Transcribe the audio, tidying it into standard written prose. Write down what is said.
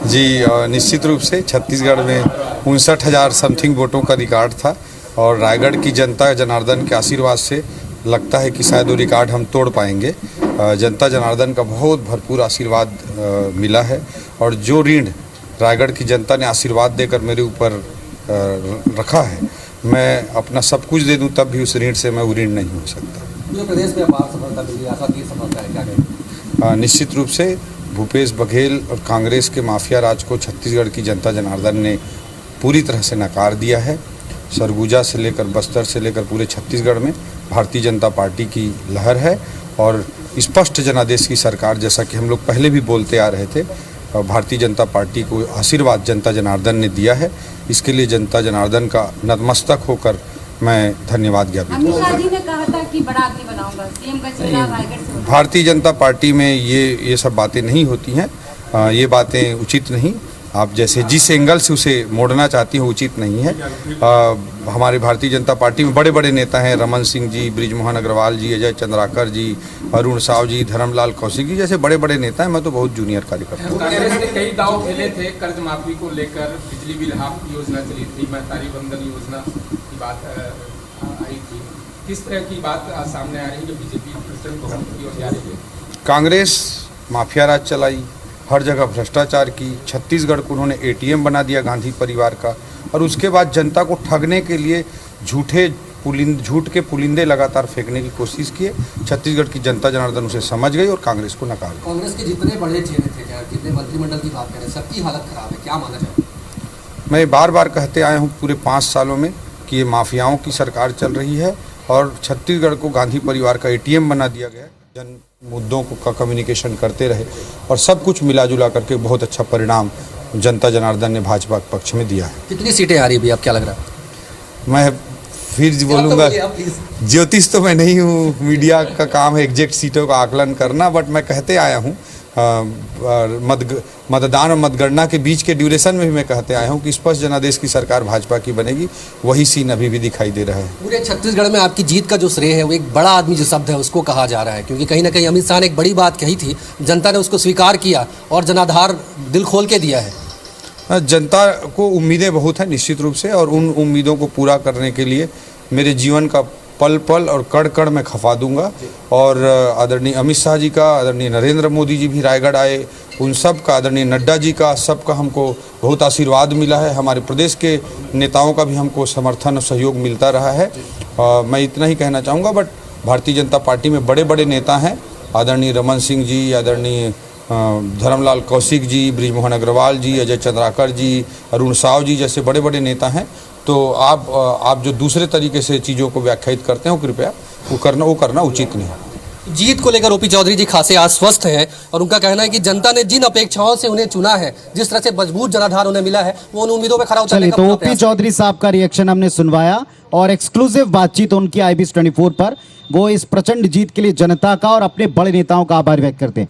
जी निश्चित रूप से छत्तीसगढ़ में 59,000 समथिंग वोटों का रिकॉर्ड था और रायगढ़ की जनता जनार्दन के आशीर्वाद से लगता है कि शायद वो रिकॉर्ड हम तोड़ पाएंगे। जनता जनार्दन का बहुत भरपूर आशीर्वाद मिला है और जो ऋण रायगढ़ की जनता ने आशीर्वाद देकर मेरे ऊपर रखा है, मैं अपना सब कुछ दे दूं तब भी उस ऋण से मैं वो ऋण नहीं हो सकता। पूरे प्रदेश में अपार सफलता मिली, आशा की सफलता है, क्या कहेंगे? निश्चित रूप से भूपेश बघेल और कांग्रेस के माफिया राज को छत्तीसगढ़ की जनता जनार्दन ने पूरी तरह से नकार दिया है। सरगुजा से लेकर बस्तर से लेकर पूरे छत्तीसगढ़ में भारतीय जनता पार्टी की लहर है और स्पष्ट जनादेश की सरकार, जैसा कि हम लोग पहले भी बोलते आ रहे थे, भारतीय जनता पार्टी को आशीर्वाद जनता जनार्दन ने दिया है। इसके लिए जनता जनार्दन का नतमस्तक होकर मैं धन्यवाद ज्ञापित अमित शाह जी ने कहा था कि बड़ा आदमी बनाऊंगा, सीएम का चुनाव रायगढ़ से होगा। भारतीय जनता पार्टी में ये सब बातें नहीं होती हैं, ये बातें उचित नहीं। आप जैसे जिस एंगल से उसे मोड़ना चाहती हो उचित नहीं है। हमारे भारतीय जनता पार्टी में बड़े बड़े नेता हैं, रमन सिंह जी, बृजमोहन अग्रवाल जी, अजय चंद्राकर जी, अरुण साव जी, धर्मलाल कौशिक जी जैसे बड़े बड़े नेता हैं। मैं तो बहुत जूनियर कार्यकर्ता हूँ। कांग्रेस ने कई दाव खेले थे, कर्ज माफी को लेकर बिजली बिल हाफ की योजना चली थी, महतारी बंधन योजना की बात आई थी। किस तरह की बात सामने आ रही है जो बीजेपी प्रचंड बहुमत की ओर जा रही है? कांग्रेस माफिया राज चलाई, हर जगह भ्रष्टाचार की। छत्तीसगढ़ को उन्होंने एटीएम बना दिया गांधी परिवार का और उसके बाद जनता को ठगने के लिए झूठ के पुलिंदे लगातार फेंकने की कोशिश किए। छत्तीसगढ़ की जनता जनार्दन उसे समझ गई और कांग्रेस को नकार दिया। कांग्रेस के जितने बड़े चेहरे थे, क्या जितने मंत्रिमंडल की बात करें, सबकी हालत खराब है, क्या माना जाए? मैं बार बार कहते आया हूँ पूरे 5 सालों में कि ये माफियाओं की सरकार चल रही है और छत्तीसगढ़ को गांधी परिवार का एटीएम बना दिया गया। जन मुद्दों का कम्युनिकेशन करते रहे और सब कुछ मिला जुला करके बहुत अच्छा परिणाम जनता जनार्दन ने भाजपा के पक्ष में दिया है। कितनी सीटें आ रही है, आप क्या लग रहा है? मैं फिर बोलूँगा, ज्योतिष तो मैं नहीं हूँ, मीडिया का काम है एग्जैक्ट सीटों का आकलन करना, बट मैं कहते आया हूँ मतदान और मतगणना के बीच के ड्यूरेशन में भी मैं कहते आया हूँ कि स्पष्ट जनादेश की सरकार भाजपा की बनेगी। वही सीन अभी भी दिखाई दे रहा है। पूरे छत्तीसगढ़ में आपकी जीत का जो श्रेय है वो एक बड़ा आदमी जो शब्द है उसको कहा जा रहा है, क्योंकि कहीं ना कहीं अमित शाह ने एक बड़ी बात कही थी, जनता ने उसको स्वीकार किया और जनाधार दिल खोल के दिया है। जनता को उम्मीदें बहुत हैं निश्चित रूप से, और उन उम्मीदों को पूरा करने के लिए मेरे जीवन का पल पल और कड़ कड़ में खपा दूंगा। और आदरणीय अमित शाह जी का, आदरणीय नरेंद्र मोदी जी भी रायगढ़ आए, उन सब का, आदरणीय नड्डा जी का, सबका हमको बहुत आशीर्वाद मिला है। हमारे प्रदेश के नेताओं का भी हमको समर्थन और सहयोग मिलता रहा है। मैं इतना ही कहना चाहूँगा, बट भारतीय जनता पार्टी में बड़े बड़े नेता हैं, आदरणीय रमन सिंह जी, आदरणीय धर्मलाल कौशिक जी, बृजमोहन अग्रवाल जी, अजय चंद्राकर जी, अरुण साव जी जैसे बड़े बड़े नेता हैं। तो आप जो दूसरे तरीके से चीज़ों को व्याख्यायित करते हैं कृपया वो करना उचित नहीं। जीत को लेकर ओपी चौधरी जी खासे आश्वस्त हैं और उनका कहना है कि जनता ने जिन अपेक्षाओं से उन्हें चुना है, जिस तरह से मजबूत जनाधार उन्हें मिला है, वो उन उम्मीदों पे खरा उतरने का तो ओपी चौधरी साहब का रिएक्शन हमने सुनवाया और एक्सक्लूसिव बातचीत उनकी IBS 24 पर। वो इस प्रचंड जीत के लिए जनता का और अपने बड़े नेताओं का आभार व्यक्त करते हैं।